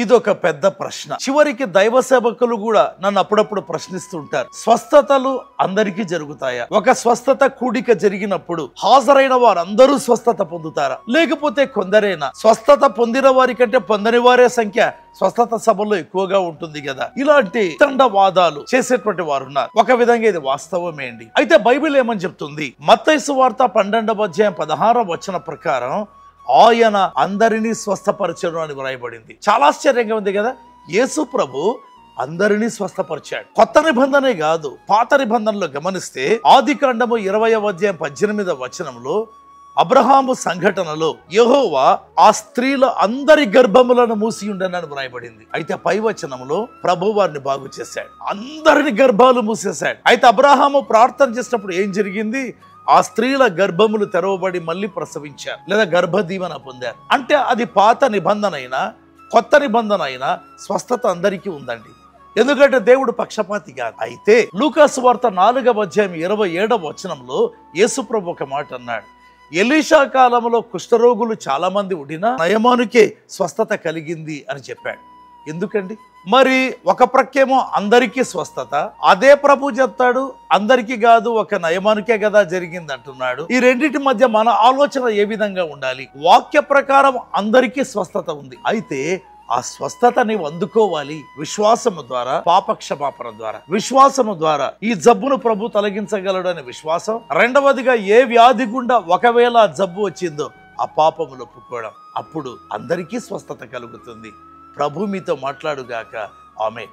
ఇదొక పెద్ద ప్రశ్న. చివరికి దైవ సేవకులు కూడా నన్ను అప్పుడప్పుడు ప్రశ్నిస్తుంటారు, స్వస్థతలు అందరికీ జరుగుతాయా? ఒక స్వస్థత కూడిక జరిగినప్పుడు హాజరైన వారందరూ స్వస్థత పొందుతారా, లేకపోతే కొందరేనా? స్వస్థత పొందిన వారి కంటే పొందని వారే సంఖ్య స్వస్థత సభలో ఎక్కువగా ఉంటుంది కదా. ఇలాంటి తండవాదాలు చేసేటువంటి వారు ఉన్నారు. ఒక విధంగా ఇది వాస్తవమే అండి. అయితే బైబిల్ ఏమని చెప్తుంది? మత్తయి సువార్త 12వ అధ్యాయం 16వ వచనం ప్రకారం ఆయన అందరినీ స్వస్థపరచను అని వ్రాయబడింది. చాలా ఆశ్చర్యంగా ఉంది కదా. యేసు ప్రభు అందరినీ స్వస్థపరిచాడు. కొత్త నిబంధనే కాదు, పాత నిబంధనలో గమనిస్తే ఆదికాండము 20వ అధ్యాయం 18వ వచనంలో అబ్రహాము సంఘటనలో యెహోవా ఆ స్త్రీల అందరి గర్భములను మూసి ఉండనని వ్రాయబడింది. అయితే పై వచనంలో ప్రభు వారిని బాగు చేశాడు, అందరిని గర్భాలు మూసేశాడు. అయితే అబ్రహాము ప్రార్థన చేసినప్పుడు ఏం జరిగింది? ఆ స్త్రీల గర్భములు తెరవబడి మళ్ళీ ప్రసవించారు, లేదా గర్భదీవెన పొందారు. అంటే అది పాత నిబంధన అయినా కొత్త నిబంధన అయినా స్వస్థత అందరికీ ఉందండి. ఎందుకంటే దేవుడు పక్షపాతి కాదు. అయితే లూకా సువార్త 4వ అధ్యాయం 27వ వచనంలో యేసు ప్రభు ఒక మాట అన్నాడు, ఎలీషా కాలంలో కుష్ఠరోగులు చాలా మంది ఉండినా నయమానుకే స్వస్థత కలిగింది అని చెప్పాడు. ఎందుకండి? మరి ఒక ప్రక్కేమో అందరికీ స్వస్థత, అదే ప్రభు చెప్తాడు అందరికీ కాదు ఒక నయమానుకే కదా జరిగింది అంటున్నాడు. ఈ రెండింటి మధ్య మన ఆలోచన ఏ విధంగా ఉండాలి? వాక్య ప్రకారం అందరికీ స్వస్థత ఉంది. అయితే ఆ స్వస్థత నీవు అందుకోవాలి విశ్వాసము ద్వారా, పాపక్షమాపణ ద్వారా. విశ్వాసము ద్వారా ఈ జబ్బును ప్రభు తొలగించగలడు అనే విశ్వాసం. రెండవదిగా ఏ వ్యాధి గుండా ఒకవేళ ఆ జబ్బు వచ్చిందో ఆ పాపములు ఒప్పుకోవడం. అప్పుడు అందరికీ స్వస్థత కలుగుతుంది. ప్రభు మీతో మాట్లాడుగాక. ఆమేన్.